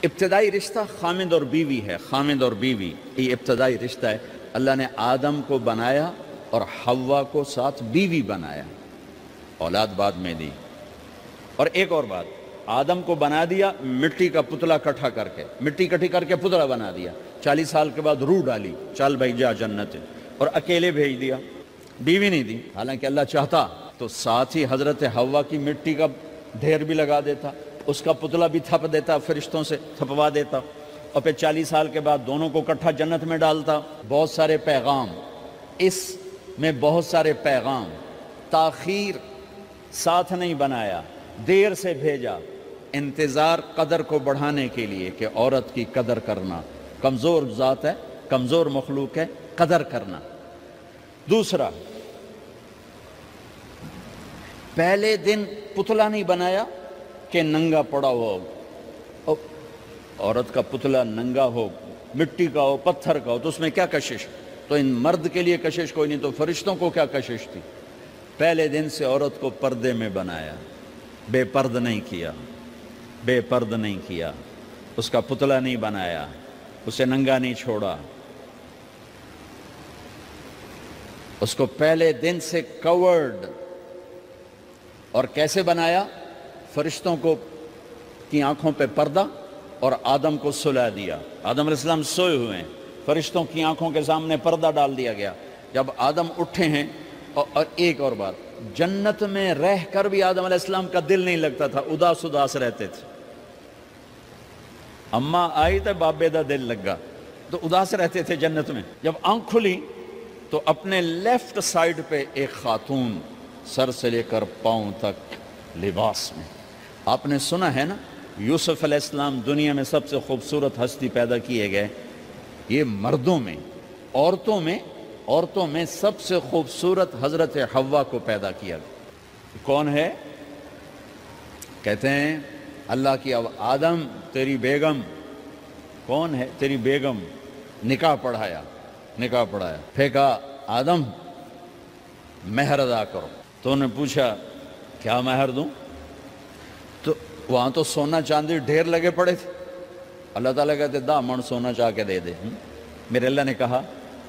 ابتدائی رشتہ خامد اور بیوی ہے. خامد اور بیوی یہ ابتدائی رشتہ ہے. اللہ نے آدم کو بنایا اور حوا کو ساتھ بیوی بنایا، اولاد بعد میں دی. اور ایک اور بات، آدم کو بنا دیا مٹی کا پتلا کٹھا کر کے، مٹی کٹھی کر کے پتلا بنا دیا. 40 سال کے بعد روح ڈالی، چل بھائی جا جنت، اور اکیلے بھیج دیا، بیوی نہیں دی. حالانکہ اللہ چاہتا تو ساتھ ہی حضرت حوا کی مٹی کا ڈھیر بھی لگا دیتا، اس کا پتلا بھی تھپ دیتا، فرشتوں سے تھپوا دیتا، اور پھر 40 سال کے بعد دونوں کو کٹھا جنت میں ڈالتا. بہت سارے پیغام، اس میں بہت سارے پیغام. تاخیر ساتھ نہیں بنایا، دیر سے بھیجا. انتظار قدر کو بڑھانے کے لیے کہ عورت کی قدر کرنا، کمزور ذات ہے، کمزور مخلوق ہے، قدر کرنا. دوسرا، پہلے دن پتلا نہیں بنایا کہ ننگا پڑا ہو. عورت کا پتلا ننگا ہو، مٹی کا ہو، پتھر کا ہو، تو اس میں کیا کشش؟ تو ان مرد کے لیے کشش کوئی نہیں، تو فرشتوں کو کیا کشش تھی؟ پہلے دن سے عورت کو پردے میں بنایا، بے پرد نہیں کیا، بے پرد نہیں کیا، اس کا پتلا نہیں بنایا، اسے ننگا نہیں چھوڑا. اس کو پہلے دن سے کورڈ. اور کیسے بنایا؟ فرشتوں کو کی آنکھوں پہ پردہ اور آدم کو سلا دیا. آدم علیہ السلام سوئے ہوئے ہیں، فرشتوں کی آنکھوں کے سامنے پردہ ڈال دیا گیا. جب آدم اٹھے ہیں، اور ایک اور بات، جنت میں رہ کر بھی آدم علیہ السلام کا دل نہیں لگتا تھا، اداس اداس رہتے تھے. اماں آئی تو بابے دا دل لگا، تو اداس رہتے تھے جنت میں. جب آنکھ کھلی تو اپنے لیفٹ سائیڈ پہ ایک خاتون، سر سے لے کر پاؤں تک لباس میں. آپ نے سنا ہے نا، یوسف علیہ السلام دنیا میں سب سے خوبصورت ہستی پیدا کیے گئے. یہ مردوں میں، عورتوں میں سب سے خوبصورت حضرت حوا کو پیدا کیا. کون ہے؟ کہتے ہیں اللہ کی آدم تیری بیگم. کون ہے تیری بیگم؟ نکاح پڑھایا. پھینکا آدم مہر ادا کرو. تو انہوں نے پوچھا کیا مہر دوں؟ تو وہاں تو سونا چاندی ڈھیر لگے پڑے تھے. اللہ تعالیٰ کہتے دامن سونا چاہ کے دے دے. میرے اللہ نے کہا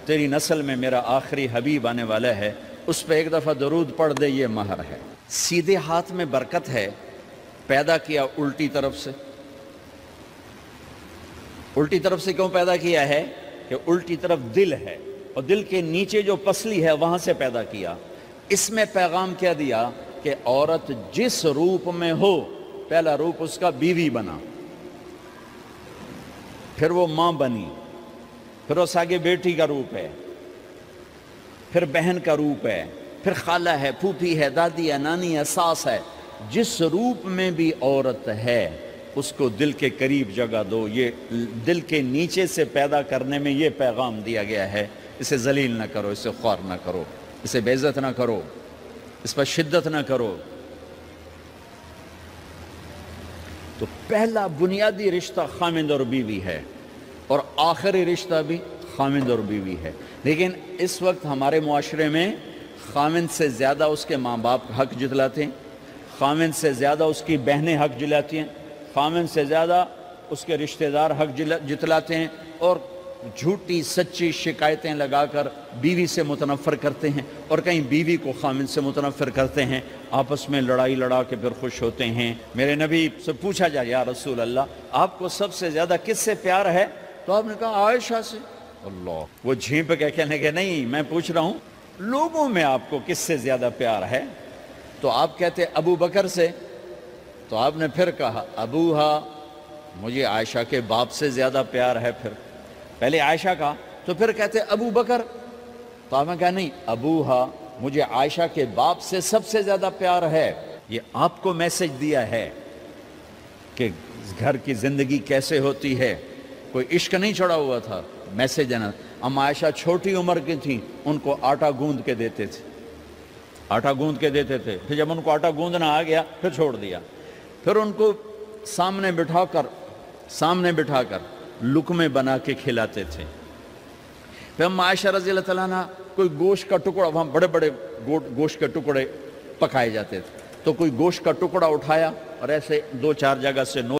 تیری نسل میں میرا آخری حبیب آنے والا ہے، اس پہ ایک دفعہ درود پڑھ دے، یہ مہر ہے. سیدھے ہاتھ میں برکت ہے. پیدا کیا الٹی طرف سے. الٹی طرف سے کیوں پیدا کیا ہے؟ کہ الٹی طرف دل ہے، اور دل کے نیچے جو پسلی ہے وہاں سے پیدا کیا. اس میں پیغام کیا دیا کہ عورت جس روپ میں ہو، پہلا روپ اس کا بیوی بنا، پھر وہ ماں بنی، پھر اس آگے بیٹی کا روپ ہے، پھر بہن کا روپ ہے، پھر خالہ ہے، پھوپھی ہے، دادی ہے، نانی ہے، ساس ہے. جس روپ میں بھی عورت ہے اس کو دل کے قریب جگہ دو. یہ دل کے نیچے سے پیدا کرنے میں یہ پیغام دیا گیا ہے. اسے ذلیل نہ کرو، اسے خوار نہ کرو، اسے بے عزت نہ کرو، اس پر شدت نہ کرو. تو پہلا بنیادی رشتہ خامند اور بیوی ہے، اور آخری رشتہ بھی خامند اور بیوی ہے. لیکن اس وقت ہمارے معاشرے میں خامند سے زیادہ اس کے ماں باپ حق جتلاتے ہیں، خامند سے زیادہ اس کی بہنیں حق جلاتی ہیں، خامند سے زیادہ اس کے رشتہ دار حق جتلاتے ہیں، اور جھوٹی سچی شکایتیں لگا کر بیوی سے متنفر کرتے ہیں، اور کہیں بیوی کو خامند سے متنفر کرتے ہیں. آپس میں لڑائی لڑا کے پھر خوش ہوتے ہیں. میرے نبی سے پوچھا جائے یا رسول اللہ آپ کو سب سے زیادہ کس سے پیار ہے؟ تو آپ نے کہا عائشہ سے. اللہ، وہ جھینپ کے کہنے کے نہیں، میں پوچھ رہا ہوں لوگوں میں آپ کو کس سے زیادہ پیار ہے؟ تو آپ کہتے ابو بکر سے. تو آپ نے پھر کہا ابوہا، مجھے عائشہ کے باپ سے زیادہ پیار ہے. پھر پہلے عائشہ کا، تو پھر کہتے ابو بکر. تو آپ نے کہا نہیں، ابوہا، مجھے عائشہ کے باپ سے سب سے زیادہ پیار ہے. یہ آپ کو میسج دیا ہے کہ گھر کی زندگی کیسے ہوتی ہے. کوئی عشق نہیں چڑھا ہوا تھا، میسج دینا. اما عائشہ چھوٹی عمر کی تھیں، ان کو آٹا گوندھ کے دیتے تھے، آٹا گوندھ کے دیتے تھے. پھر جب ان کو آٹا گوندھنا آ گیا پھر چھوڑ دیا. پھر ان کو سامنے بٹھا کر لقمے بنا کے کھلاتے تھے. پھر اما عائشہ رضی اللہ تعالیٰ عنہ کوئی گوشت کا ٹکڑا، وہاں بڑے بڑے گوشت کے ٹکڑے پکائے جاتے تھے، تو کوئی گوشت کا ٹکڑا اٹھایا اور ایسے 2-4 جگہ سے